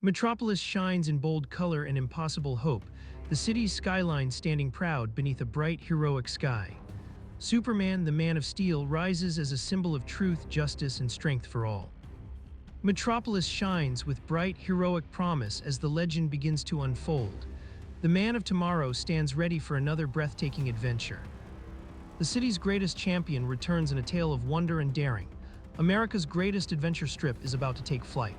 Metropolis shines in bold color and impossible hope, the city's skyline standing proud beneath a bright, heroic sky. Superman, the Man of Steel, rises as a symbol of truth, justice, and strength for all. Metropolis shines with bright, heroic promise as the legend begins to unfold. The Man of Tomorrow stands ready for another breathtaking adventure. The city's greatest champion returns in a tale of wonder and daring. America's greatest adventure strip is about to take flight.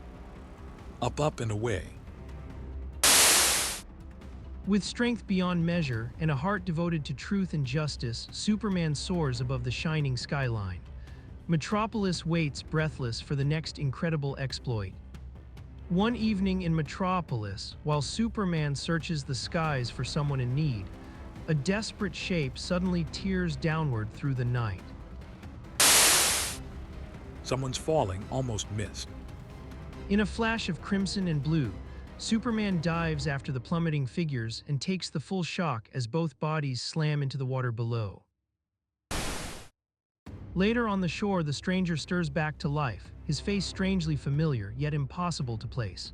Up, up, and away. With strength beyond measure and a heart devoted to truth and justice, Superman soars above the shining skyline. Metropolis waits breathless for the next incredible exploit. One evening in Metropolis, while Superman searches the skies for someone in need, a desperate shape suddenly tears downward through the night. Someone's falling, almost missed. In a flash of crimson and blue, Superman dives after the plummeting figures and takes the full shock as both bodies slam into the water below. Later on the shore, the stranger stirs back to life, his face strangely familiar, yet impossible to place.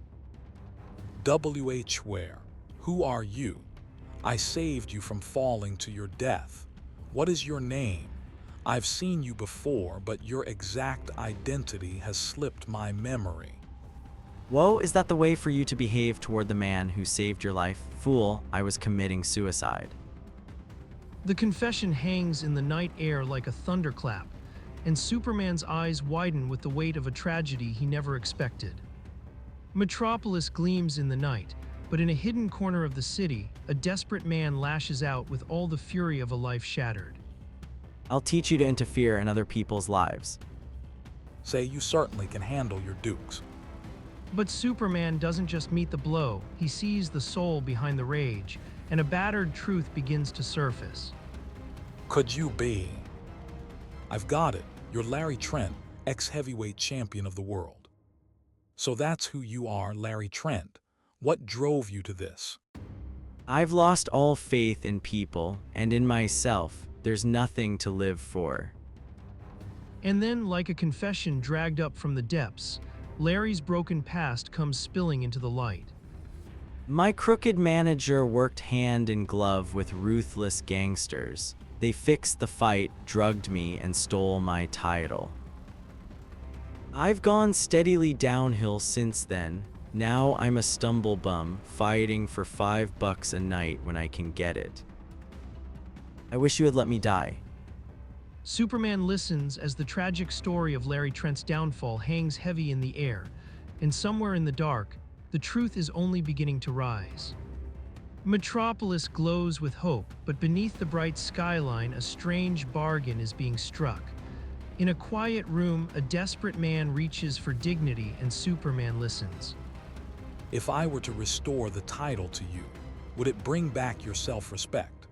W.H. Ware, who are you? I saved you from falling to your death. What is your name? I've seen you before, but your exact identity has slipped my memory. Woe, is that the way for you to behave toward the man who saved your life? Fool, I was committing suicide. The confession hangs in the night air like a thunderclap, and Superman's eyes widen with the weight of a tragedy he never expected. Metropolis gleams in the night, but in a hidden corner of the city, a desperate man lashes out with all the fury of a life shattered. I'll teach you to interfere in other people's lives. Say you certainly can handle your dukes. But Superman doesn't just meet the blow, he sees the soul behind the rage, and a battered truth begins to surface. Could you be? I've got it. You're Larry Trent, ex-heavyweight champion of the world. So that's who you are, Larry Trent. What drove you to this? I've lost all faith in people and in myself. There's nothing to live for. And then, like a confession dragged up from the depths, Larry's broken past comes spilling into the light. My crooked manager worked hand in glove with ruthless gangsters. They fixed the fight, drugged me, and stole my title. I've gone steadily downhill since then. Now I'm a stumble bum, fighting for $5 a night when I can get it. I wish you had let me die. Superman listens as the tragic story of Larry Trent's downfall hangs heavy in the air, and somewhere in the dark, the truth is only beginning to rise. Metropolis glows with hope, but beneath the bright skyline, a strange bargain is being struck. In a quiet room, a desperate man reaches for dignity, and Superman listens. If I were to restore the title to you, would it bring back your self-respect?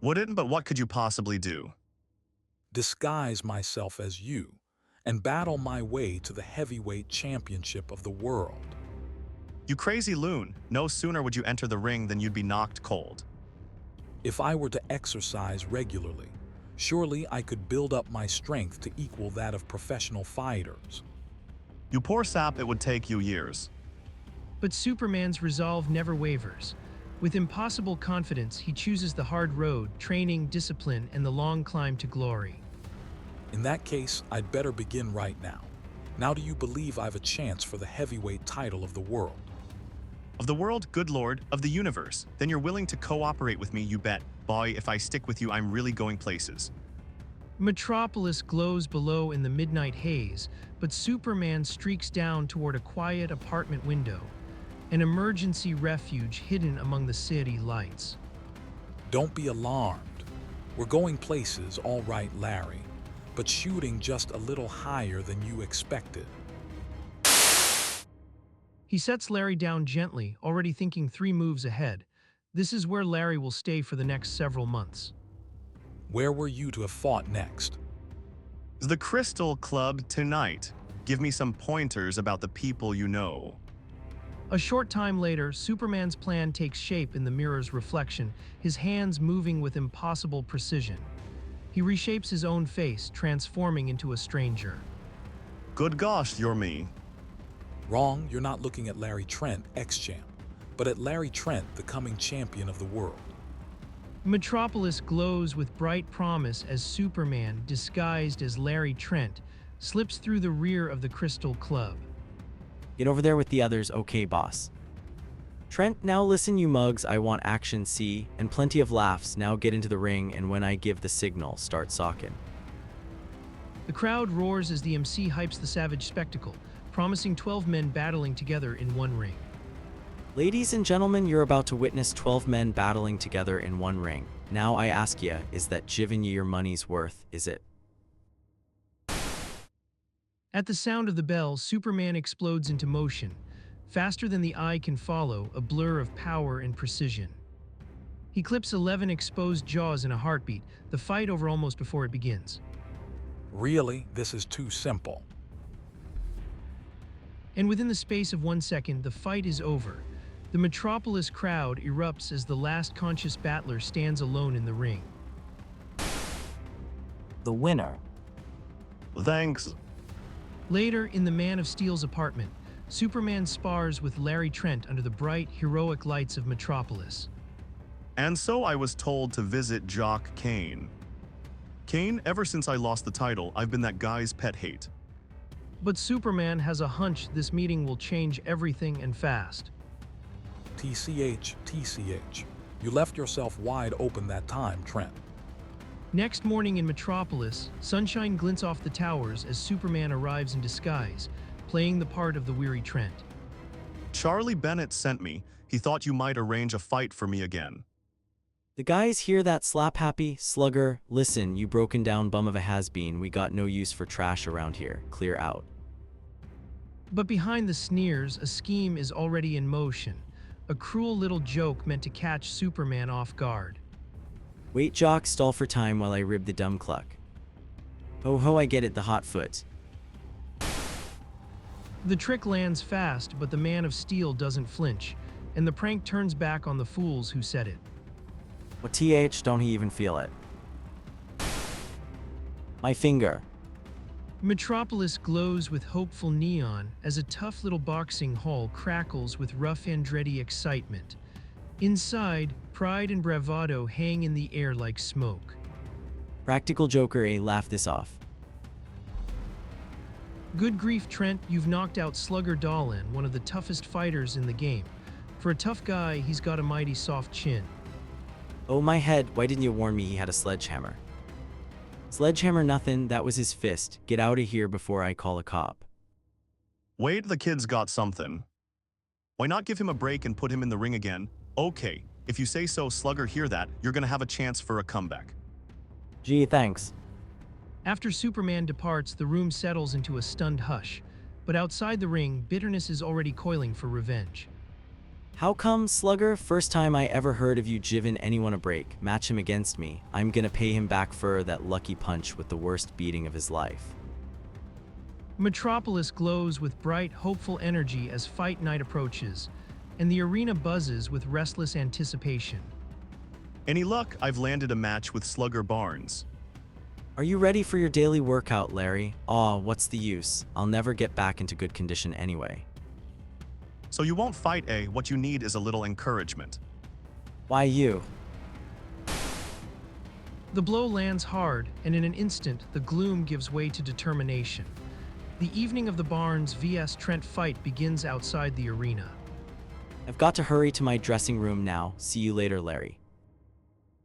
Wouldn't, but what could you possibly do? Disguise myself as you and battle my way to the heavyweight championship of the world. You crazy loon, no sooner would you enter the ring than you'd be knocked cold. If I were to exercise regularly, surely I could build up my strength to equal that of professional fighters. You poor sap, it would take you years. But Superman's resolve never wavers. With impossible confidence, he chooses the hard road, training, discipline, and the long climb to glory. In that case, I'd better begin right now. Now do you believe I've a chance for the heavyweight title of the world? Of the world, good lord, of the universe. Then you're willing to cooperate with me, you bet. Boy, if I stick with you, I'm really going places. Metropolis glows below in the midnight haze, but Superman streaks down toward a quiet apartment window, an emergency refuge hidden among the city lights. Don't be alarmed. We're going places, all right, Larry, but shooting just a little higher than you expected. He sets Larry down gently, already thinking 3 moves ahead. This is where Larry will stay for the next several months. Where were you to have fought next? The Crystal Club tonight. Give me some pointers about the people you know. A short time later, Superman's plan takes shape in the mirror's reflection, his hands moving with impossible precision. He reshapes his own face, transforming into a stranger. Good gosh, you're me. Wrong, you're not looking at Larry Trent, ex-champ, but at Larry Trent, the coming champion of the world. Metropolis glows with bright promise as Superman, disguised as Larry Trent, slips through the rear of the Crystal Club. Get over there with the others, okay, boss. Trent, now listen, you mugs, I want action, see, and plenty of laughs. Now get into the ring, and when I give the signal, start socking. The crowd roars as the MC hypes the savage spectacle, promising 12 men battling together in one ring. Ladies and gentlemen, you're about to witness 12 men battling together in one ring. Now I ask ya, is that giving you your money's worth, is it? At the sound of the bell, Superman explodes into motion, faster than the eye can follow, a blur of power and precision. He clips 11 exposed jaws in a heartbeat, the fight over almost before it begins. Really, this is too simple. And within the space of 1 second, the fight is over. The Metropolis crowd erupts as the last conscious battler stands alone in the ring. The winner. Thanks. Later, in the Man of Steel's apartment, Superman spars with Larry Trent under the bright, heroic lights of Metropolis. And so I was told to visit Jock Kane. Kane, ever since I lost the title, I've been that guy's pet hate. But Superman has a hunch this meeting will change everything and fast. TCH. You left yourself wide open that time, Trent. Next morning in Metropolis, sunshine glints off the towers as Superman arrives in disguise, playing the part of the weary Trent. Charlie Bennett sent me. He thought you might arrange a fight for me again. The guys hear that slap happy? Slugger, listen, you broken down bum of a has-been, we got no use for trash around here, clear out. But behind the sneers, a scheme is already in motion, a cruel little joke meant to catch Superman off guard. Wait, Jock, stall for time while I rib the dumb cluck. Ho ho, I get it, the hot foot. The trick lands fast, but the Man of Steel doesn't flinch, and the prank turns back on the fools who said it. What TH, don't he even feel it? My finger. Metropolis glows with hopeful neon as a tough little boxing hall crackles with rough Andretti excitement. Inside, pride and bravado hang in the air like smoke. Practical Joker, laugh this off. Good grief, Trent, you've knocked out Slugger Dahlan, one of the toughest fighters in the game. For a tough guy, he's got a mighty soft chin. Oh my head, why didn't you warn me he had a sledgehammer? Sledgehammer nothing, that was his fist. Get out of here before I call a cop. Wait, the kid's got something. Why not give him a break and put him in the ring again? Okay, if you say so, Slugger, hear that, you're gonna have a chance for a comeback. Gee, thanks. After Superman departs, the room settles into a stunned hush. But outside the ring, bitterness is already coiling for revenge. How come, Slugger? First time I ever heard of you giving anyone a break. Match him against me. I'm gonna pay him back for that lucky punch with the worst beating of his life. Metropolis glows with bright, hopeful energy as fight night approaches, and the arena buzzes with restless anticipation. Any luck? I've landed a match with Slugger Barnes. Are you ready for your daily workout, Larry? Aw, what's the use? I'll never get back into good condition anyway. So you won't fight, eh? What you need is a little encouragement. Why you? The blow lands hard, and in an instant, the gloom gives way to determination. The evening of the Barnes vs. Trent fight begins outside the arena. I've got to hurry to my dressing room now. See you later, Larry.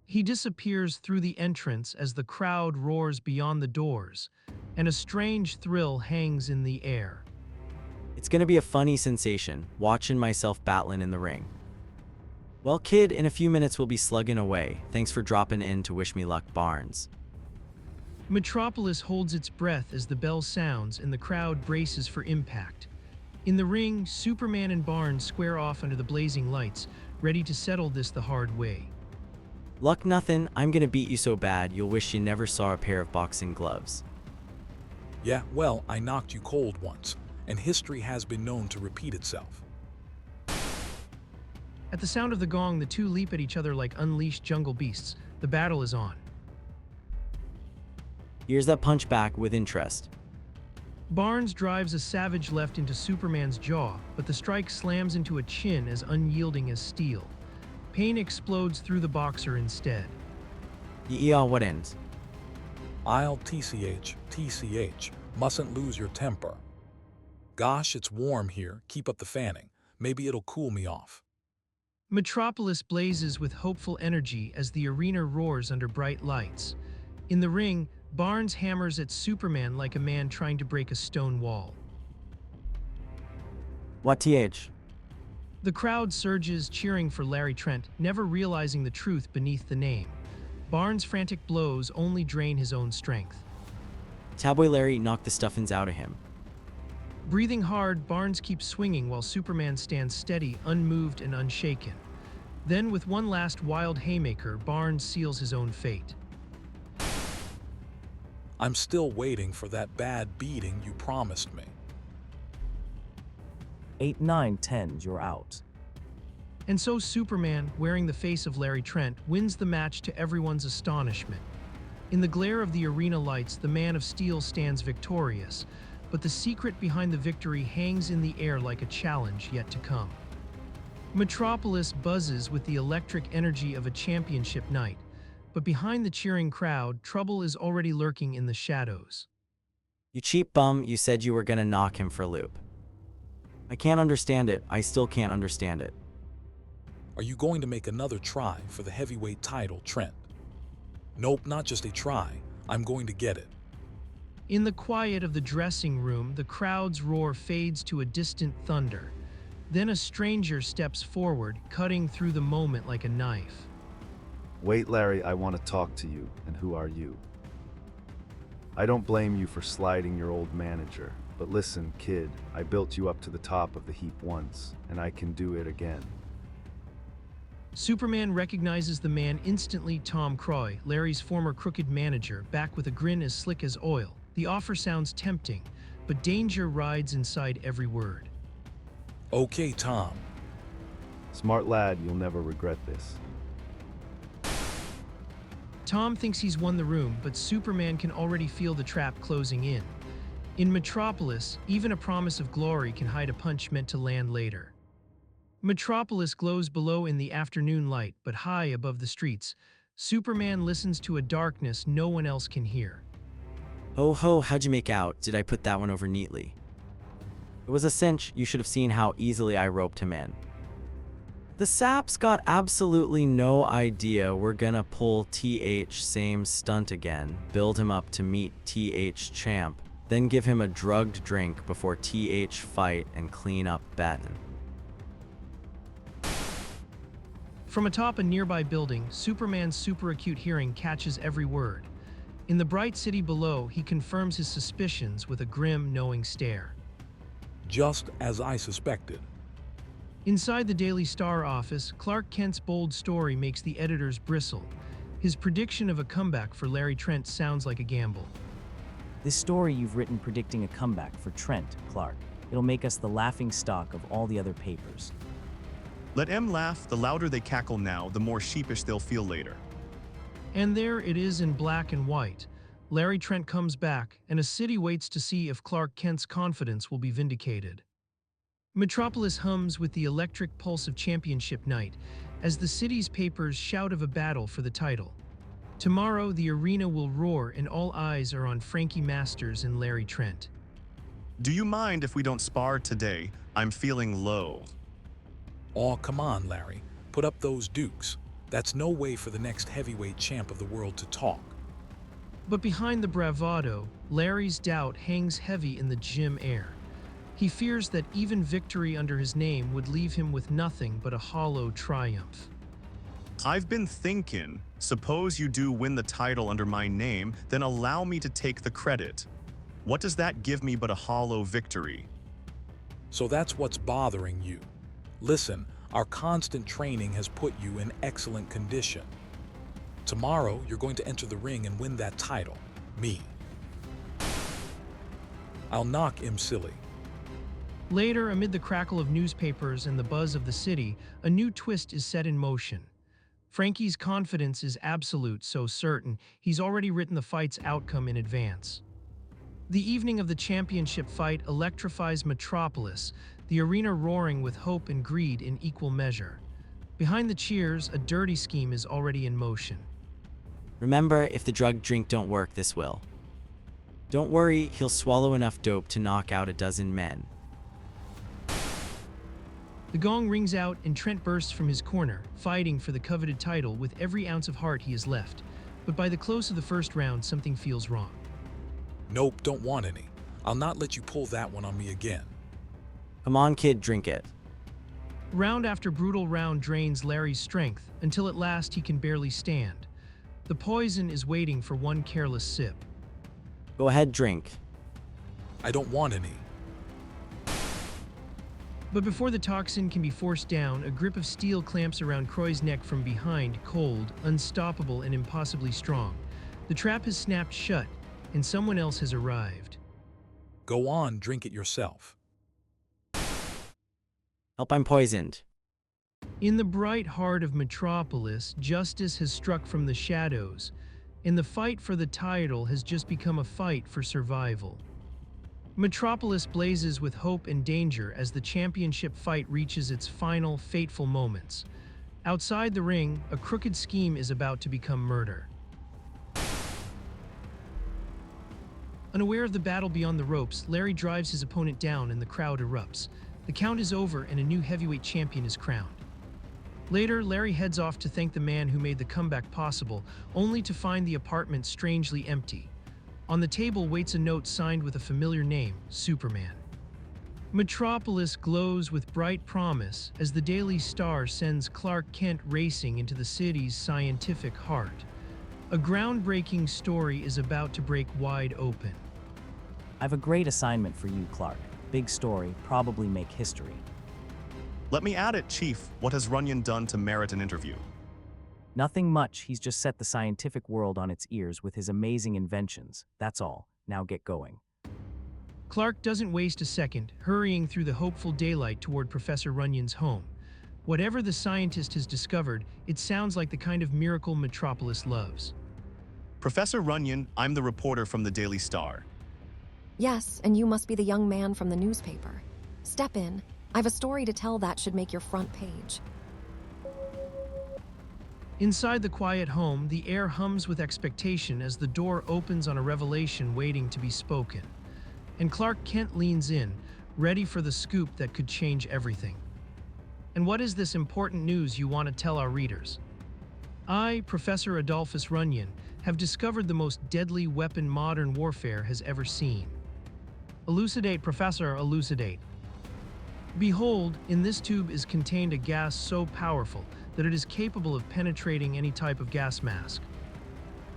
He disappears through the entrance as the crowd roars beyond the doors, and a strange thrill hangs in the air. It's gonna be a funny sensation, watching myself battling in the ring. Well, kid, in a few minutes we'll be slugging away. Thanks for dropping in to wish me luck, Barnes. Metropolis holds its breath as the bell sounds and the crowd braces for impact. In the ring, Superman and Barnes square off under the blazing lights, ready to settle this the hard way. Luck nothing, I'm gonna beat you so bad you'll wish you never saw a pair of boxing gloves. Yeah, well, I knocked you cold once, and history has been known to repeat itself. At the sound of the gong, the two leap at each other like unleashed jungle beasts. The battle is on. Here's that punch back with interest. Barnes drives a savage left into Superman's jaw, but the strike slams into a chin as unyielding as steel. Pain explodes through the boxer instead. Yeah, what ends? I'll TCH. Mustn't lose your temper. Gosh, it's warm here. Keep up the fanning. Maybe it'll cool me off. Metropolis blazes with hopeful energy as the arena roars under bright lights. In the ring, Barnes hammers at Superman like a man trying to break a stone wall. What th? The crowd surges, cheering for Larry Trent, never realizing the truth beneath the name. Barnes' frantic blows only drain his own strength. Tabboy Larry knocked the stuffins out of him. Breathing hard, Barnes keeps swinging while Superman stands steady, unmoved and unshaken. Then, with one last wild haymaker, Barnes seals his own fate. I'm still waiting for that bad beating you promised me. 8, 9, 10, you're out. And so Superman, wearing the face of Larry Trent, wins the match to everyone's astonishment. In the glare of the arena lights, the Man of Steel stands victorious, but the secret behind the victory hangs in the air like a challenge yet to come. Metropolis buzzes with the electric energy of a championship night, but behind the cheering crowd, trouble is already lurking in the shadows. You cheap bum, you said you were gonna knock him for a loop. I can't understand it. I still can't understand it. Are you going to make another try for the heavyweight title, Trent? Nope, not just a try. I'm going to get it. In the quiet of the dressing room, the crowd's roar fades to a distant thunder. Then a stranger steps forward, cutting through the moment like a knife. Wait, Larry, I want to talk to you. And who are you? I don't blame you for sliding your old manager. But listen, kid, I built you up to the top of the heap once, and I can do it again. Superman recognizes the man instantly. Tom Croy, Larry's former crooked manager, back with a grin as slick as oil. The offer sounds tempting, but danger rides inside every word. Okay, Tom. Smart lad, you'll never regret this. Tom thinks he's won the room, but Superman can already feel the trap closing in. In Metropolis, even a promise of glory can hide a punch meant to land later. Metropolis glows below in the afternoon light, but high above the streets, Superman listens to a darkness no one else can hear. Oh ho, how'd you make out? Did I put that one over neatly? It was a cinch. You should have seen how easily I roped him in. The sap's got absolutely no idea we're gonna pull same stunt again, build him up to meet champ, then give him a drugged drink before fight and clean up Batten. From atop a nearby building, Superman's super acute hearing catches every word. In the bright city below, he confirms his suspicions with a grim, knowing stare. Just as I suspected. Inside the Daily Star office, Clark Kent's bold story makes the editors bristle. His prediction of a comeback for Larry Trent sounds like a gamble. This story you've written predicting a comeback for Trent, Clark. It'll make us the laughing stock of all the other papers. Let M laugh. The louder they cackle now, the more sheepish they'll feel later. And there it is in black and white. Larry Trent comes back, and a city waits to see if Clark Kent's confidence will be vindicated. Metropolis hums with the electric pulse of championship night, as the city's papers shout of a battle for the title. Tomorrow, the arena will roar and all eyes are on Frankie Masters and Larry Trent. Do you mind if we don't spar today? I'm feeling low. Oh, come on, Larry. Put up those dukes. That's no way for the next heavyweight champ of the world to talk. But behind the bravado, Larry's doubt hangs heavy in the gym air. He fears that even victory under his name would leave him with nothing but a hollow triumph. I've been thinking, suppose you do win the title under my name, then allow me to take the credit. What does that give me but a hollow victory? So that's what's bothering you. Listen, our constant training has put you in excellent condition. Tomorrow, you're going to enter the ring and win that title. Me. I'll knock him silly. Later, amid the crackle of newspapers and the buzz of the city, a new twist is set in motion. Frankie's confidence is absolute, so certain, he's already written the fight's outcome in advance. The evening of the championship fight electrifies Metropolis, the arena roaring with hope and greed in equal measure. Behind the cheers, a dirty scheme is already in motion. Remember, if the drug drink don't work, this will. Don't worry, he'll swallow enough dope to knock out a dozen men. The gong rings out and Trent bursts from his corner, fighting for the coveted title with every ounce of heart he has left. But by the close of the first round, something feels wrong. Nope, don't want any. I'll not let you pull that one on me again. Come on, kid, drink it. Round after brutal round drains Larry's strength, until at last he can barely stand. The poison is waiting for one careless sip. Go ahead, drink. I don't want any. But before the toxin can be forced down, a grip of steel clamps around Croy's neck from behind, cold, unstoppable, and impossibly strong. The trap has snapped shut, and someone else has arrived. Go on, drink it yourself. Help, I'm poisoned. In the bright heart of Metropolis, justice has struck from the shadows, and the fight for the title has just become a fight for survival. Metropolis blazes with hope and danger as the championship fight reaches its final, fateful moments. Outside the ring, a crooked scheme is about to become murder. Unaware of the battle beyond the ropes, Larry drives his opponent down and the crowd erupts. The count is over and a new heavyweight champion is crowned. Later, Larry heads off to thank the man who made the comeback possible, only to find the apartment strangely empty. On the table waits a note signed with a familiar name, Superman. Metropolis glows with bright promise as the Daily Star sends Clark Kent racing into the city's scientific heart. A groundbreaking story is about to break wide open. I've a great assignment for you, Clark. Big story, probably make history. Let me add it, Chief. What has Runyon done to merit an interview? Nothing much, he's just set the scientific world on its ears with his amazing inventions. That's all. Now get going. Clark doesn't waste a second, hurrying through the hopeful daylight toward Professor Runyon's home. Whatever the scientist has discovered, it sounds like the kind of miracle Metropolis loves. Professor Runyon, I'm the reporter from the Daily Star. Yes, and you must be the young man from the newspaper. Step in. I've a story to tell that should make your front page. Inside the quiet home, the air hums with expectation as the door opens on a revelation waiting to be spoken. And Clark Kent leans in, ready for the scoop that could change everything. And what is this important news you want to tell our readers? I, Professor Adolphus Runyon, have discovered the most deadly weapon modern warfare has ever seen. Elucidate, Professor, elucidate. Behold, in this tube is contained a gas so powerful that it is capable of penetrating any type of gas mask.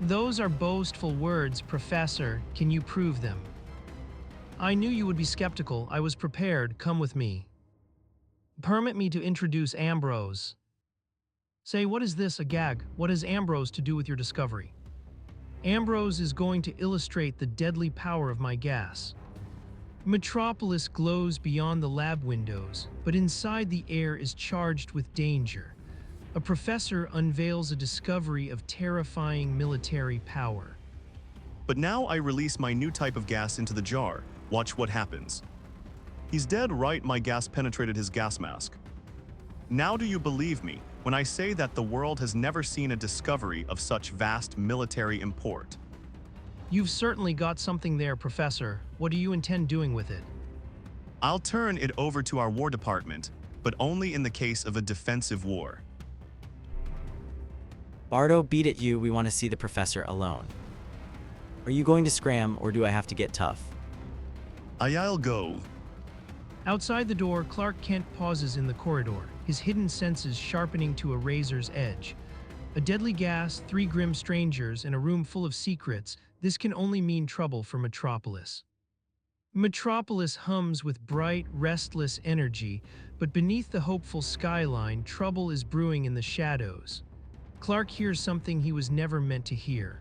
Those are boastful words, Professor. Can you prove them? I knew you would be skeptical. I was prepared. Come with me. Permit me to introduce Ambrose. Say, what is this, a gag? What has Ambrose to do with your discovery? Ambrose is going to illustrate the deadly power of my gas. Metropolis glows beyond the lab windows, but inside the air is charged with danger. A professor unveils a discovery of terrifying military power. But now I release my new type of gas into the jar. Watch what happens. He's dead right, my gas penetrated his gas mask. Now do you believe me when I say that the world has never seen a discovery of such vast military import? You've certainly got something there, Professor. What do you intend doing with it? I'll turn it over to our War Department, but only in the case of a defensive war. Bardo, beat it you, we want to see the professor alone. Are you going to scram, or do I have to get tough? I'll go. Outside the door, Clark Kent pauses in the corridor, his hidden senses sharpening to a razor's edge. A deadly gas, 3 grim strangers, and a room full of secrets. This can only mean trouble for Metropolis. Metropolis hums with bright, restless energy, but beneath the hopeful skyline, trouble is brewing in the shadows. Clark hears something he was never meant to hear.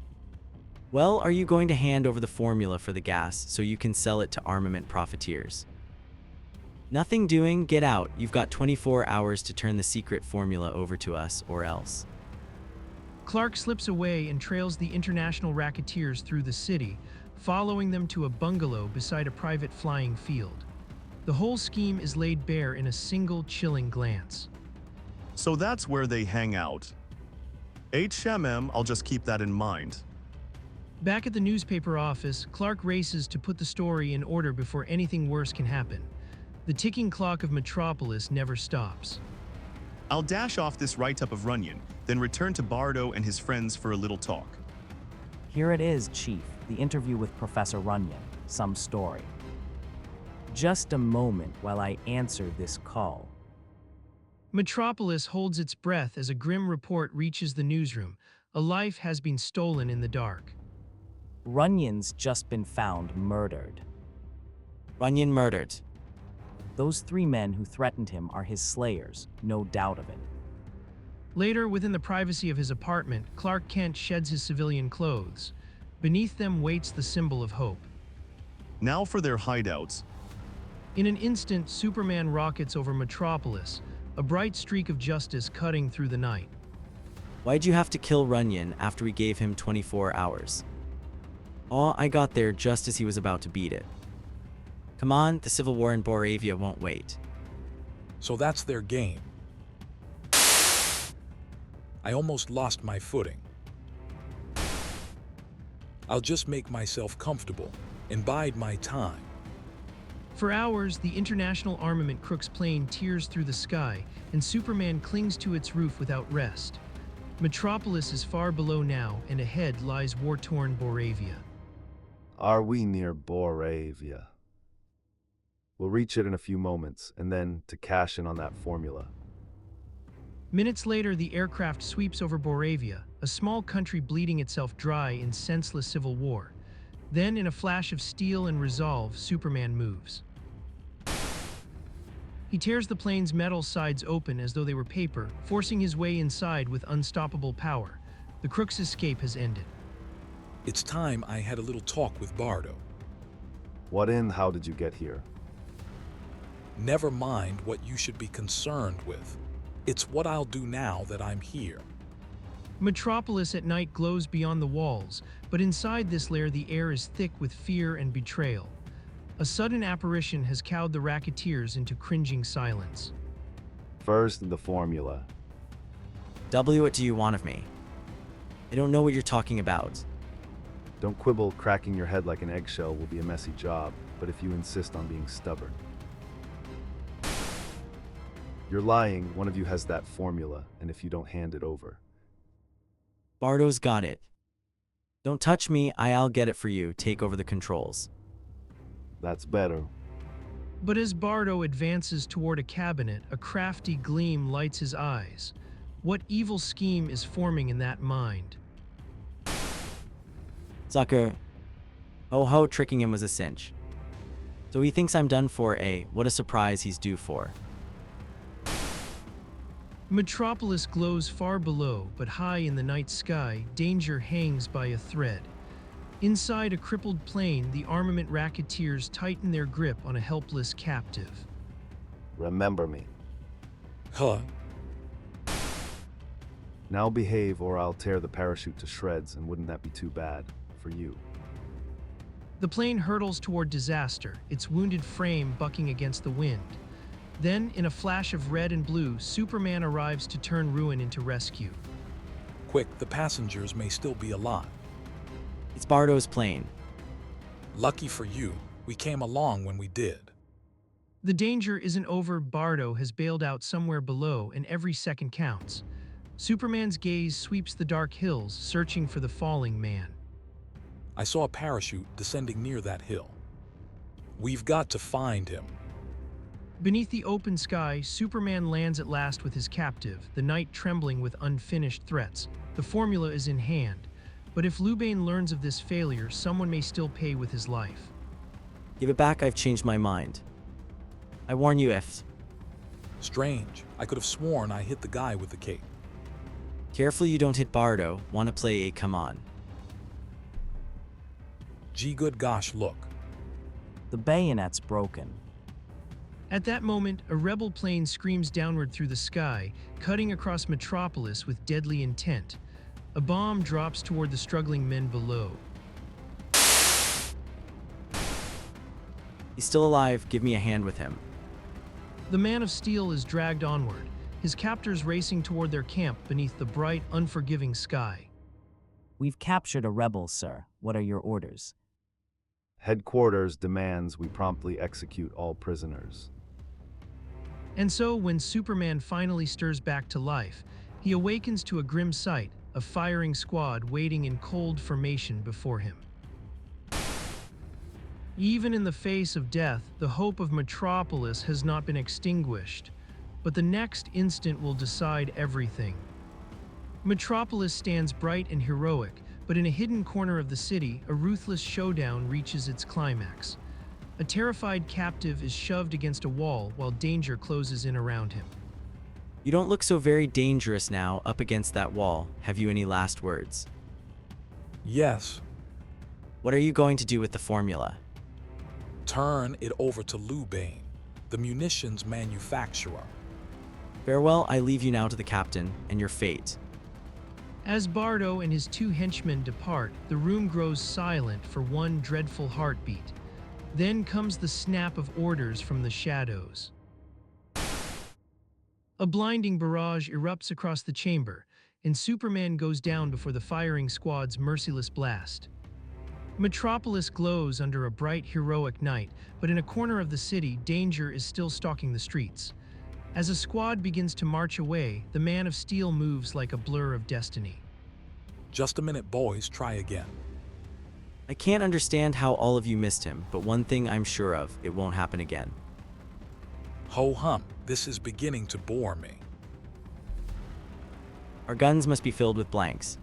Well, are you going to hand over the formula for the gas so you can sell it to armament profiteers? Nothing doing, get out. You've got 24 hours to turn the secret formula over to us, or else. Clark slips away and trails the international racketeers through the city, following them to a bungalow beside a private flying field. The whole scheme is laid bare in a single chilling glance. So that's where they hang out. I'll just keep that in mind. Back at the newspaper office, Clark races to put the story in order before anything worse can happen. The ticking clock of Metropolis never stops. I'll dash off this write-up of Runyon, then return to Bardo and his friends for a little talk. Here it is, Chief, the interview with Professor Runyon. Some story. Just a moment while I answer this call. Metropolis holds its breath as a grim report reaches the newsroom. A life has been stolen in the dark. Runyon's just been found murdered. Runyon murdered. Those 3 men who threatened him are his slayers, no doubt of it. Later, within the privacy of his apartment, Clark Kent sheds his civilian clothes. Beneath them waits the symbol of hope. Now for their hideouts. In an instant, Superman rockets over Metropolis, a bright streak of justice cutting through the night. Why'd you have to kill Runyon after we gave him 24 hours? Oh, I got there just as he was about to beat it. Come on, the civil war in Boravia won't wait. So that's their game. I almost lost my footing. I'll just make myself comfortable and bide my time. For hours, the International Armament Crook's plane tears through the sky, and Superman clings to its roof without rest. Metropolis is far below now, and ahead lies war-torn Boravia. Are we near Boravia? We'll reach it in a few moments, and then to cash in on that formula. Minutes later, the aircraft sweeps over Boravia, a small country bleeding itself dry in senseless civil war. Then, in a flash of steel and resolve, Superman moves. He tears the plane's metal sides open as though they were paper, forcing his way inside with unstoppable power. The Crook's escape has ended. It's time I had a little talk with Bardo. How did you get here? Never mind what you should be concerned with. It's what I'll do now that I'm here. Metropolis at night glows beyond the walls, but inside this lair the air is thick with fear and betrayal. A sudden apparition has cowed the racketeers into cringing silence. First, the formula. W, what do you want of me? I don't know what you're talking about. Don't quibble. Cracking your head like an eggshell will be a messy job, but if you insist on being stubborn. You're lying. One of you has that formula, and if you don't hand it over. Bardo's got it. Don't touch me, I'll get it for you. Take over the controls. That's better. But as Bardo advances toward a cabinet, a crafty gleam lights his eyes. What evil scheme is forming in that mind? Sucker. Ho, tricking him was a cinch. So he thinks I'm done for, what a surprise he's due for. Metropolis glows far below, but high in the night sky, danger hangs by a thread. Inside a crippled plane, the armament racketeers tighten their grip on a helpless captive. Remember me. Huh? Now behave or I'll tear the parachute to shreds, and wouldn't that be too bad for you? The plane hurtles toward disaster, its wounded frame bucking against the wind. Then, in a flash of red and blue, Superman arrives to turn ruin into rescue. Quick, the passengers may still be alive. It's Bardo's plane. Lucky for you, we came along when we did. The danger isn't over. Bardo has bailed out somewhere below, and every second counts. Superman's gaze sweeps the dark hills, searching for the falling man. I saw a parachute descending near that hill. We've got to find him. Beneath the open sky, Superman lands at last with his captive, the night trembling with unfinished threats. The formula is in hand. But if Lubain learns of this failure, someone may still pay with his life. Give it back, I've changed my mind. I warn you if... Strange. I could have sworn I hit the guy with the cape. Careful you don't hit Bardo. Wanna play a come on. Gee good gosh, look. The bayonet's broken. At that moment, a rebel plane screams downward through the sky, cutting across Metropolis with deadly intent. A bomb drops toward the struggling men below. He's still alive, give me a hand with him. The man of steel is dragged onward, his captors racing toward their camp beneath the bright, unforgiving sky. We've captured a rebel, sir. What are your orders? Headquarters demands we promptly execute all prisoners. And so, when Superman finally stirs back to life, he awakens to a grim sight, a firing squad waiting in cold formation before him. Even in the face of death, the hope of Metropolis has not been extinguished, but the next instant will decide everything. Metropolis stands bright and heroic, but in a hidden corner of the city, a ruthless showdown reaches its climax. A terrified captive is shoved against a wall while danger closes in around him. You don't look so very dangerous now up against that wall. Have you any last words? Yes, What are you going to do with the formula? turn it over to Lubane, the munitions manufacturer. Farewell, I leave you now to the captain and your fate. As Bardo and his two henchmen depart, the room grows silent for one dreadful heartbeat. Then comes the snap of orders from the shadows. A blinding barrage erupts across the chamber, and Superman goes down before the firing squad's merciless blast. Metropolis glows under a bright, heroic night, but in a corner of the city, danger is still stalking the streets. As a squad begins to march away, the Man of Steel moves like a blur of destiny. Just a minute, boys, try again. I can't understand how all of you missed him, but one thing I'm sure of, it won't happen again. Ho-hum, this is beginning to bore me. Our guns must be filled with blanks.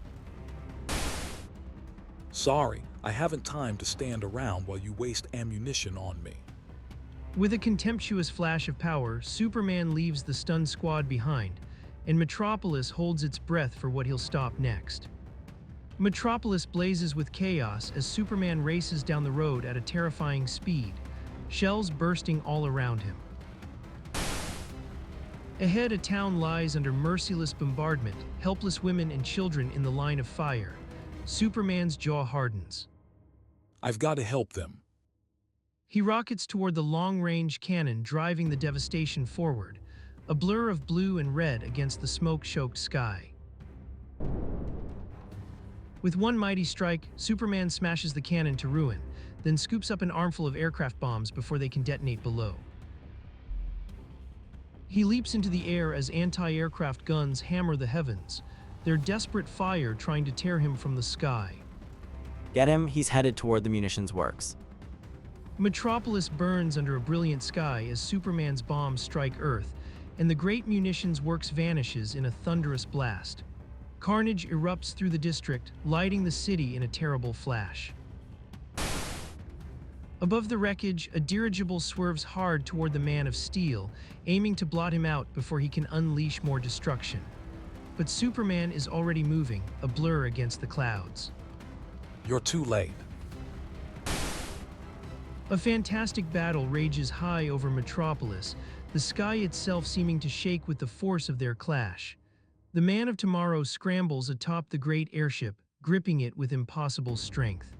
Sorry, I haven't time to stand around while you waste ammunition on me. With a contemptuous flash of power, Superman leaves the stunned squad behind, and Metropolis holds its breath for what he'll stop next. Metropolis blazes with chaos as Superman races down the road at a terrifying speed, shells bursting all around him. Ahead, a town lies under merciless bombardment, helpless women and children in the line of fire. Superman's jaw hardens. I've got to help them. He rockets toward the long-range cannon, driving the devastation forward, a blur of blue and red against the smoke-choked sky. With one mighty strike, Superman smashes the cannon to ruin, then scoops up an armful of aircraft bombs before they can detonate below. He leaps into the air as anti-aircraft guns hammer the heavens, their desperate fire trying to tear him from the sky. Get him, he's headed toward the munitions works. Metropolis burns under a brilliant sky as Superman's bombs strike Earth, and the great munitions works vanishes in a thunderous blast. Carnage erupts through the district, lighting the city in a terrible flash. Above the wreckage, a dirigible swerves hard toward the Man of Steel, aiming to blot him out before he can unleash more destruction. But Superman is already moving, a blur against the clouds. You're too late. A fantastic battle rages high over Metropolis, the sky itself seeming to shake with the force of their clash. The Man of Tomorrow scrambles atop the great airship, gripping it with impossible strength.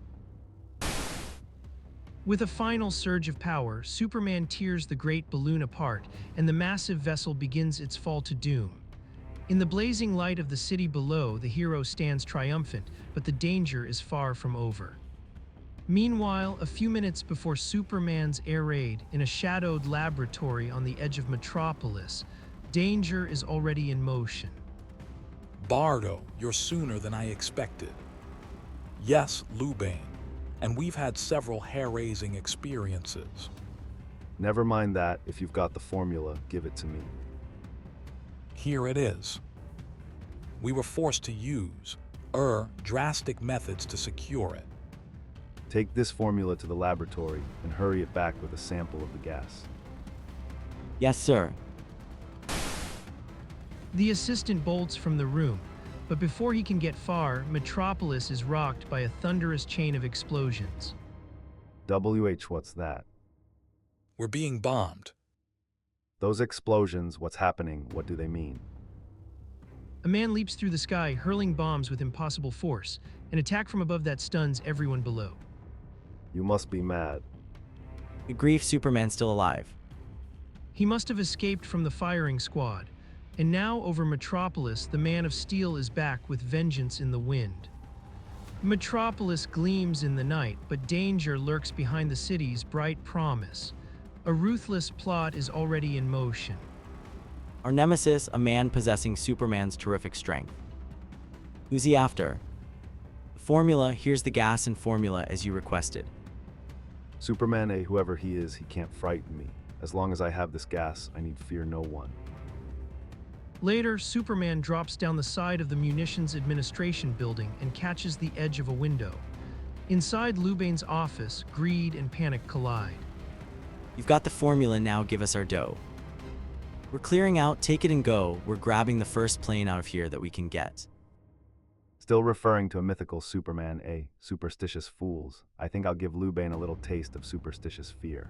With a final surge of power, Superman tears the great balloon apart, and the massive vessel begins its fall to doom. In the blazing light of the city below, the hero stands triumphant, but the danger is far from over. Meanwhile, a few minutes before Superman's air raid, in a shadowed laboratory on the edge of Metropolis, danger is already in motion. Bardo, you're sooner than I expected. Yes, Lubane, and we've had several hair-raising experiences. Never mind that. If you've got the formula, give it to me. Here it is. We were forced to use drastic methods to secure it. Take this formula to the laboratory and hurry it back with a sample of the gas. Yes, sir. The assistant bolts from the room, but before he can get far, Metropolis is rocked by a thunderous chain of explosions. what's that? We're being bombed. Those explosions, what's happening, what do they mean? A man leaps through the sky, hurling bombs with impossible force. An attack from above that stuns everyone below. You must be mad. Good grief, Superman's still alive. He must have escaped from the firing squad. And now over Metropolis, the Man of Steel is back with vengeance in the wind. Metropolis gleams in the night, but danger lurks behind the city's bright promise. A ruthless plot is already in motion. Our nemesis, a man possessing Superman's terrific strength. Who's he after? Formula, here's the gas and formula as you requested. Superman, whoever he is, he can't frighten me. As long as I have this gas, I need fear no one. Later, Superman drops down the side of the Munitions Administration building and catches the edge of a window. Inside Lubane's office, greed and panic collide. You've got the formula, now give us our dough. We're clearing out, take it and go. We're grabbing the first plane out of here that we can get. Still referring to a mythical Superman, superstitious fools. I think I'll give Lubane a little taste of superstitious fear.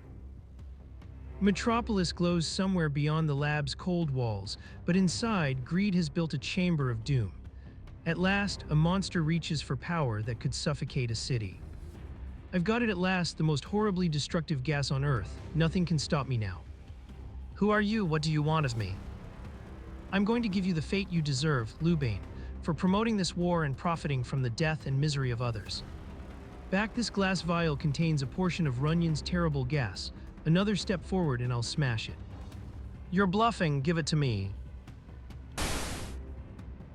Metropolis glows somewhere beyond the lab's cold walls, but inside, greed has built a chamber of doom. At last, a monster reaches for power that could suffocate a city. I've got it at last, the most horribly destructive gas on Earth. Nothing can stop me now. Who are you? What do you want of me? I'm going to give you the fate you deserve, Lubane, for promoting this war and profiting from the death and misery of others. This glass vial contains a portion of Runyon's terrible gas. Another step forward and I'll smash it. You're bluffing, give it to me.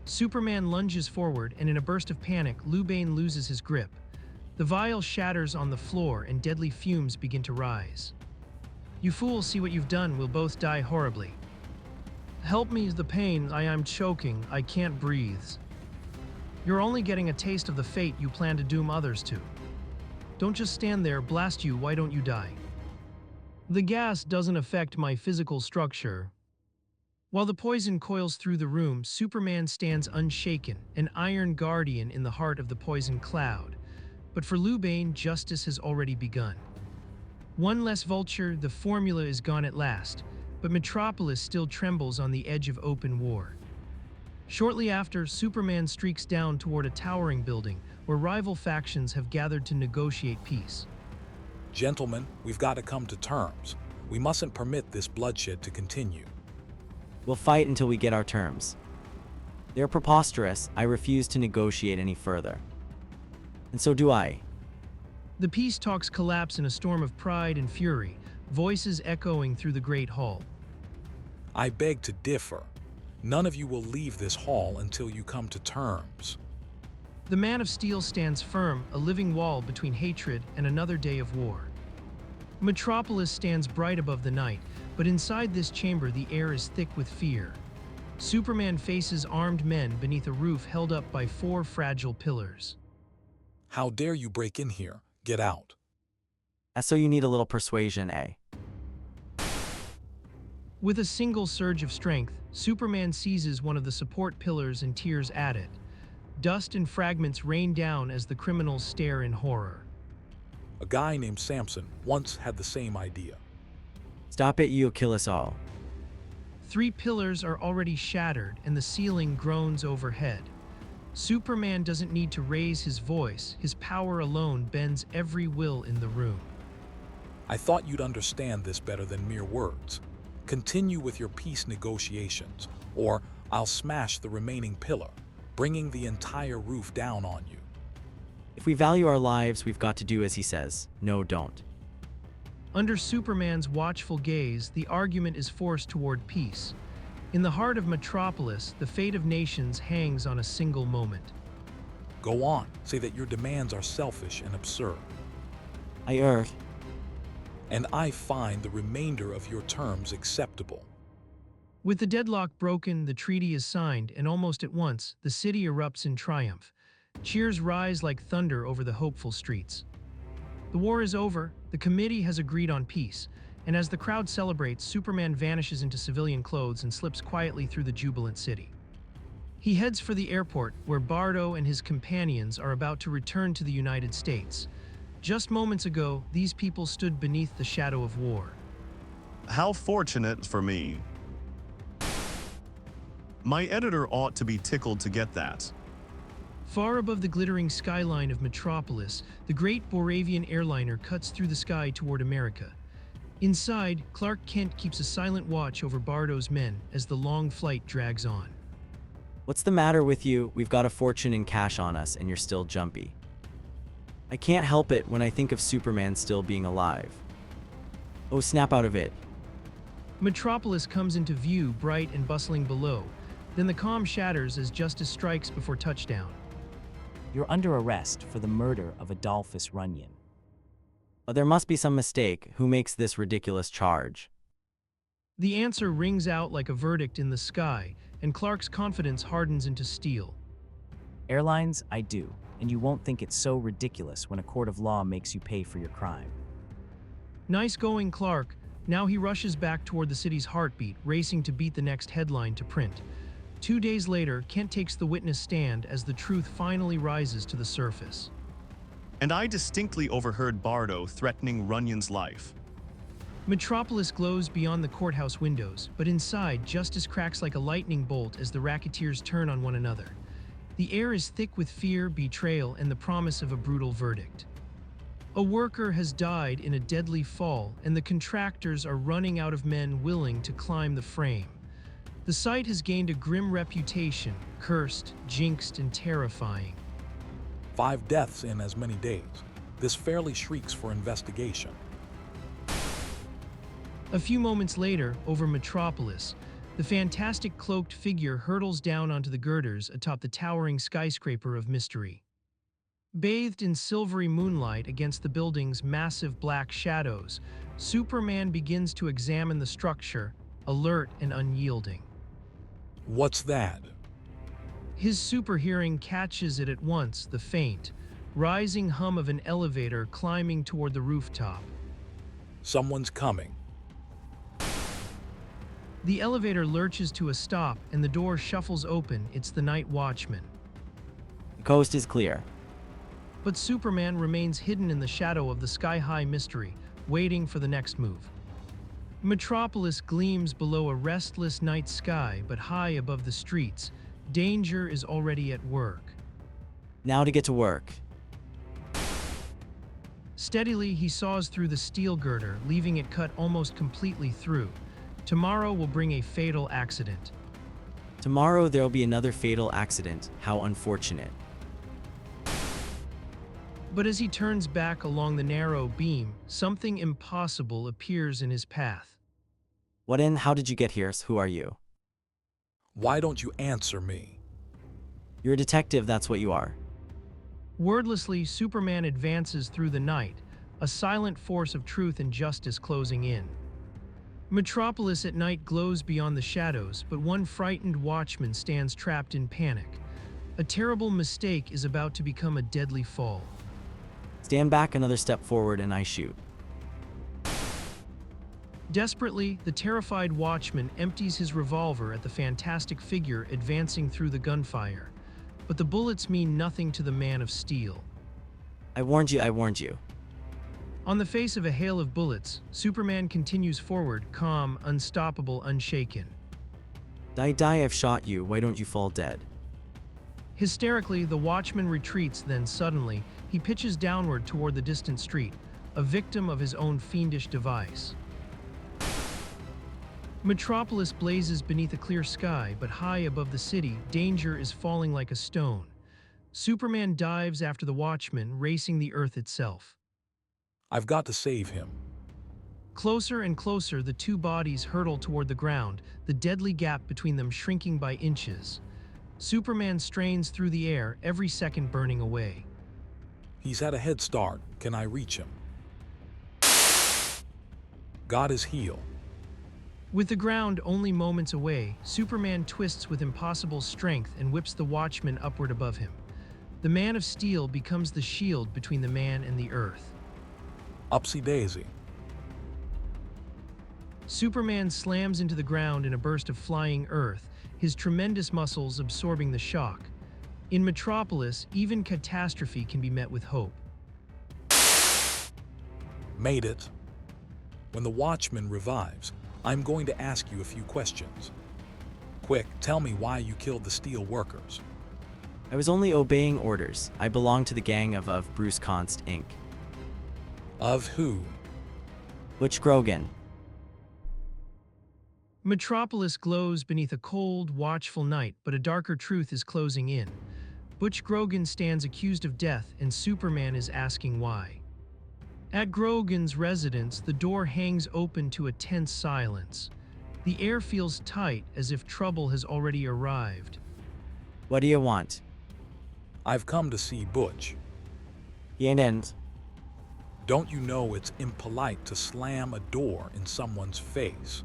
Superman lunges forward and in a burst of panic, Lubane loses his grip. The vial shatters on the floor and deadly fumes begin to rise. You fools, see what you've done, we'll both die horribly. Help me, the pain, I'm choking, I can't breathe. You're only getting a taste of the fate you plan to doom others to. Don't just stand there, blast you, why don't you die? The gas doesn't affect my physical structure. While the poison coils through the room, Superman stands unshaken, an iron guardian in the heart of the poison cloud. But for Lubane, justice has already begun. One less vulture, the formula is gone at last, but Metropolis still trembles on the edge of open war. Shortly after, Superman streaks down toward a towering building where rival factions have gathered to negotiate peace. Gentlemen, we've got to come to terms. We mustn't permit this bloodshed to continue. We'll fight until we get our terms. They're preposterous. I refuse to negotiate any further. And so do I. The peace talks collapse in a storm of pride and fury, voices echoing through the great hall. I beg to differ. None of you will leave this hall until you come to terms. The Man of Steel stands firm, a living wall between hatred and another day of war. Metropolis stands bright above the night, but inside this chamber the air is thick with fear. Superman faces armed men beneath a roof held up by 4 fragile pillars. How dare you break in here? Get out. So you need a little persuasion, With a single surge of strength, Superman seizes one of the support pillars and tears at it. Dust and fragments rain down as the criminals stare in horror. A guy named Samson once had the same idea. Stop it, you'll kill us all. 3 pillars are already shattered and the ceiling groans overhead. Superman doesn't need to raise his voice, his power alone bends every will in the room. I thought you'd understand this better than mere words. Continue with your peace negotiations, or I'll smash the remaining pillar, bringing the entire roof down on you. If we value our lives, we've got to do as he says. No, don't. Under Superman's watchful gaze, the argument is forced toward peace. In the heart of Metropolis, the fate of nations hangs on a single moment. Go on, say that your demands are selfish and absurd. And I find the remainder of your terms acceptable. With the deadlock broken, the treaty is signed, and almost at once, the city erupts in triumph. Cheers rise like thunder over the hopeful streets. The war is over, the committee has agreed on peace, and as the crowd celebrates, Superman vanishes into civilian clothes and slips quietly through the jubilant city. He heads for the airport, where Bardo and his companions are about to return to the United States. Just moments ago, these people stood beneath the shadow of war. How fortunate for me. My editor ought to be tickled to get that. Far above the glittering skyline of Metropolis, the great Boravian airliner cuts through the sky toward America. Inside, Clark Kent keeps a silent watch over Bardo's men as the long flight drags on. What's the matter with you? We've got a fortune in cash on us and you're still jumpy. I can't help it when I think of Superman still being alive. Oh, snap out of it. Metropolis comes into view, bright and bustling below. Then the calm shatters as justice strikes before touchdown. You're under arrest for the murder of Adolphus Runyon. There must be some mistake. Who makes this ridiculous charge? The answer rings out like a verdict in the sky, and Clark's confidence hardens into steel. Airlines, I do, and you won't think it's so ridiculous when a court of law makes you pay for your crime. Nice going, Clark. Now he rushes back toward the city's heartbeat, racing to beat the next headline to print. 2 days later, Kent takes the witness stand as the truth finally rises to the surface. And I distinctly overheard Bardo threatening Runyon's life. Metropolis glows beyond the courthouse windows, but inside, justice cracks like a lightning bolt as the racketeers turn on one another. The air is thick with fear, betrayal, and the promise of a brutal verdict. A worker has died in a deadly fall, and the contractors are running out of men willing to climb the frame. The site has gained a grim reputation, cursed, jinxed, and terrifying. 5 deaths in as many days. This fairly shrieks for investigation. A few moments later, over Metropolis, the fantastic cloaked figure hurtles down onto the girders atop the towering skyscraper of mystery. Bathed in silvery moonlight against the building's massive black shadows, Superman begins to examine the structure, alert and unyielding. What's that? His super hearing catches it at once, the faint, rising hum of an elevator climbing toward the rooftop. Someone's coming. The elevator lurches to a stop and the door shuffles open. It's the night watchman. The coast is clear. But Superman remains hidden in the shadow of the sky-high mystery, waiting for the next move. Metropolis gleams below a restless night sky, but high above the streets, danger is already at work. Now to get to work. Steadily, he saws through the steel girder, leaving it cut almost completely through. Tomorrow will bring a fatal accident. Tomorrow there'll be another fatal accident. How unfortunate. But as he turns back along the narrow beam, something impossible appears in his path. What in? How did you get here? Who are you? Why don't you answer me? You're a detective, that's what you are. Wordlessly, Superman advances through the night, a silent force of truth and justice closing in. Metropolis at night glows beyond the shadows, but one frightened watchman stands trapped in panic. A terrible mistake is about to become a deadly fall. Stand back another step forward and I shoot. Desperately, the terrified watchman empties his revolver at the fantastic figure advancing through the gunfire. But the bullets mean nothing to the Man of Steel. I warned you, I warned you. On the face of a hail of bullets, Superman continues forward, calm, unstoppable, unshaken. Die, I've shot you, why don't you fall dead? Hysterically, the watchman retreats, then suddenly, he pitches downward toward the distant street, a victim of his own fiendish device. Metropolis blazes beneath a clear sky, but high above the city, danger is falling like a stone. Superman dives after the watchman, racing the earth itself. I've got to save him. Closer and closer, the two bodies hurtle toward the ground, the deadly gap between them shrinking by inches. Superman strains through the air, every second burning away. He's had a head start. Can I reach him? Got his heel. With the ground only moments away, Superman twists with impossible strength and whips the watchman upward above him. The Man of Steel becomes the shield between the man and the earth. Upsy daisy. Superman slams into the ground in a burst of flying earth, his tremendous muscles absorbing the shock. In Metropolis, even catastrophe can be met with hope. Made it. When the watchman revives, I'm going to ask you a few questions. Quick, tell me why you killed the steel workers. I was only obeying orders. I belong to the gang of Bruce Const, Inc. Of who? Butch Grogan. Metropolis glows beneath a cold, watchful night, but a darker truth is closing in. Butch Grogan stands accused of death, and Superman is asking why. At Grogan's residence, the door hangs open to a tense silence. The air feels tight, as if trouble has already arrived. What do you want? I've come to see Butch. He ain't in. Don't you know it's impolite to slam a door in someone's face?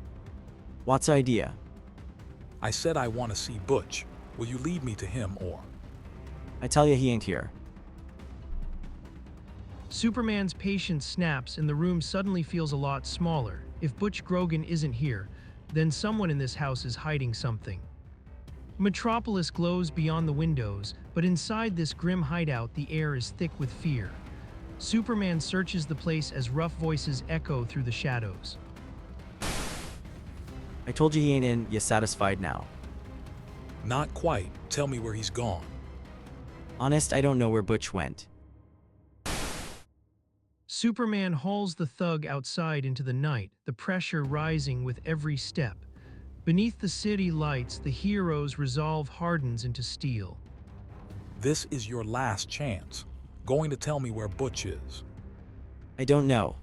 What's idea? I said I want to see Butch. Will you lead me to him or? I tell you he ain't here. Superman's patience snaps and the room suddenly feels a lot smaller. If Butch Grogan isn't here, then someone in this house is hiding something. Metropolis glows beyond the windows, but inside this grim hideout the air is thick with fear. Superman searches the place as rough voices echo through the shadows. I told you he ain't in. You satisfied now? Not quite. Tell me where he's gone. Honest, I don't know where Butch went. Superman hauls the thug outside into the night, the pressure rising with every step. Beneath the city lights, the hero's resolve hardens into steel. This is your last chance. Going to tell me where Butch is. I don't know.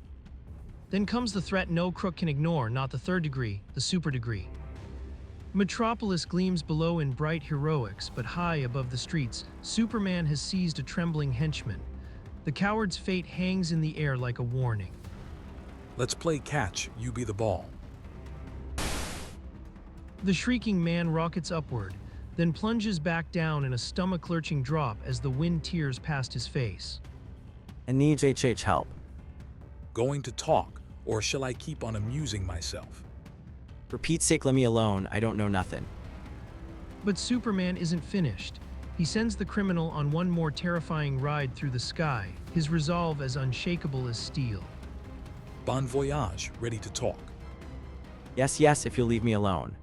Then comes the threat no crook can ignore, not the third degree, the super degree. Metropolis gleams below in bright heroics, but high above the streets, Superman has seized a trembling henchman. The coward's fate hangs in the air like a warning. Let's play catch, you be the ball. The shrieking man rockets upward, then plunges back down in a stomach-lurching drop as the wind tears past his face. And needs HH help. Going to talk, or shall I keep on amusing myself? For Pete's sake, let me alone. I don't know nothing. But Superman isn't finished. He sends the criminal on one more terrifying ride through the sky, his resolve as unshakable as steel. Bon voyage, ready to talk. Yes, yes, if you'll leave me alone.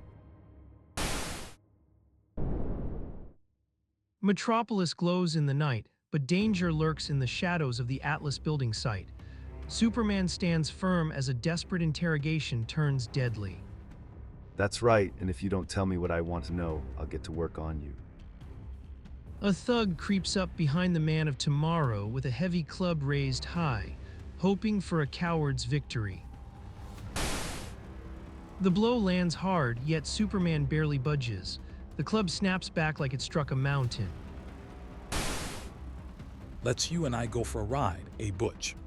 Metropolis glows in the night, but danger lurks in the shadows of the Atlas building site. Superman stands firm as a desperate interrogation turns deadly. That's right, and if you don't tell me what I want to know, I'll get to work on you. A thug creeps up behind the man of tomorrow with a heavy club raised high, hoping for a coward's victory. The blow lands hard, yet Superman barely budges. The club snaps back like it struck a mountain. Let's you and I go for a ride, Butch?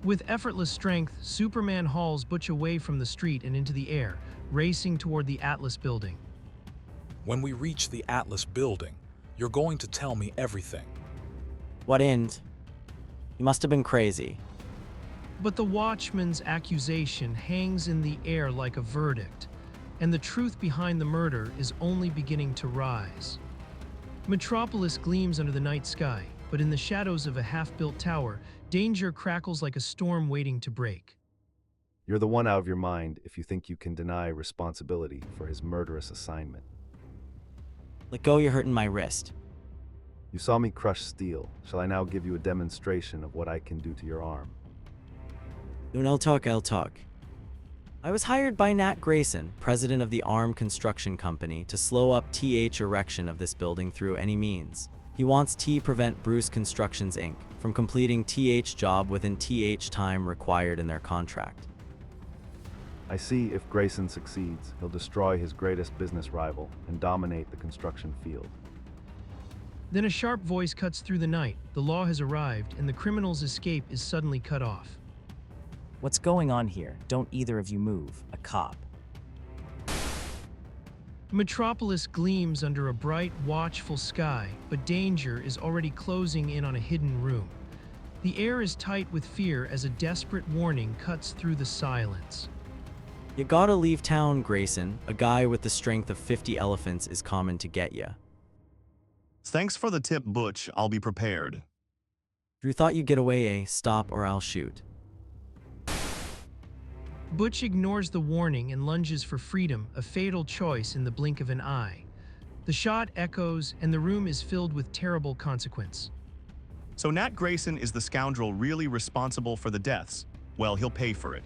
With effortless strength, Superman hauls Butch away from the street and into the air, racing toward the Atlas building. When we reach the Atlas building, you're going to tell me everything. What end? You must have been crazy. But the Watchman's accusation hangs in the air like a verdict, and the truth behind the murder is only beginning to rise. Metropolis gleams under the night sky, but in the shadows of a half-built tower, danger crackles like a storm waiting to break. You're the one out of your mind if you think you can deny responsibility for his murderous assignment. Let go, you're hurting my wrist. You saw me crush steel. Shall I now give you a demonstration of what I can do to your arm? No, I'll talk. I was hired by Nat Grayson, president of the Arm Construction Company, to slow up TH erection of this building through any means. He wants T prevent Bruce Constructions Inc. from completing TH job within TH time required in their contract. I see if Grayson succeeds, he'll destroy his greatest business rival and dominate the construction field. Then a sharp voice cuts through the night. The law has arrived, and the criminal's escape is suddenly cut off. What's going on here? Don't either of you move. A cop. Metropolis gleams under a bright, watchful sky, but danger is already closing in on a hidden room. The air is tight with fear as a desperate warning cuts through the silence. You gotta leave town, Grayson. A guy with the strength of 50 elephants is coming to get ya. Thanks for the tip, Butch. I'll be prepared. Drew thought you'd get away, stop or I'll shoot. Butch ignores the warning and lunges for freedom, a fatal choice in the blink of an eye. The shot echoes, and the room is filled with terrible consequence. So Nat Grayson is the scoundrel really responsible for the deaths? Well, he'll pay for it.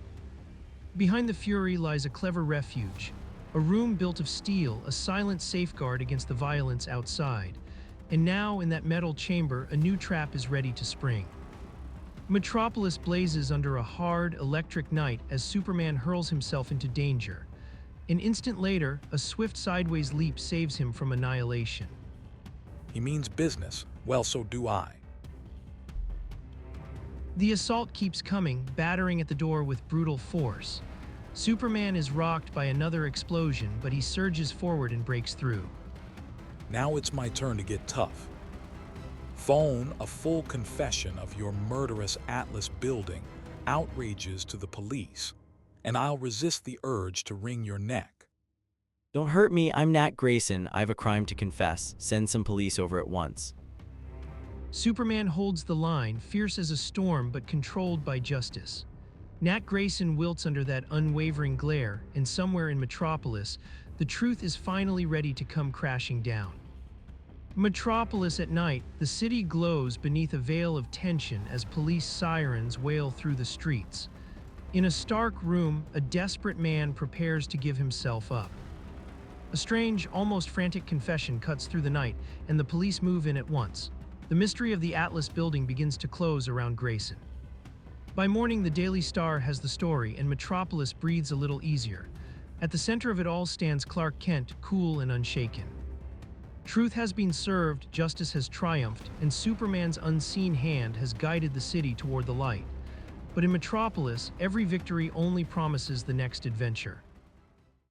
Behind the fury lies a clever refuge, a room built of steel, a silent safeguard against the violence outside. And now, in that metal chamber, a new trap is ready to spring. Metropolis blazes under a hard, electric night as Superman hurls himself into danger. An instant later, a swift sideways leap saves him from annihilation. He means business. Well, so do I. The assault keeps coming, battering at the door with brutal force. Superman is rocked by another explosion, but he surges forward and breaks through. Now it's my turn to get tough. Phone a full confession of your murderous Atlas building outrages to the police, and I'll resist the urge to wring your neck. Don't hurt me, I'm Nat Grayson. I have a crime to confess. Send some police over at once. Superman holds the line, fierce as a storm but controlled by justice. Nat Grayson wilts under that unwavering glare, and somewhere in Metropolis, the truth is finally ready to come crashing down. Metropolis at night, the city glows beneath a veil of tension as police sirens wail through the streets. In a stark room, a desperate man prepares to give himself up. A strange, almost frantic confession cuts through the night, and the police move in at once. The mystery of the Atlas building begins to close around Grayson. By morning, the Daily Star has the story, and Metropolis breathes a little easier. At the center of it all stands Clark Kent, cool and unshaken. Truth has been served, justice has triumphed, and Superman's unseen hand has guided the city toward the light. But in Metropolis, every victory only promises the next adventure.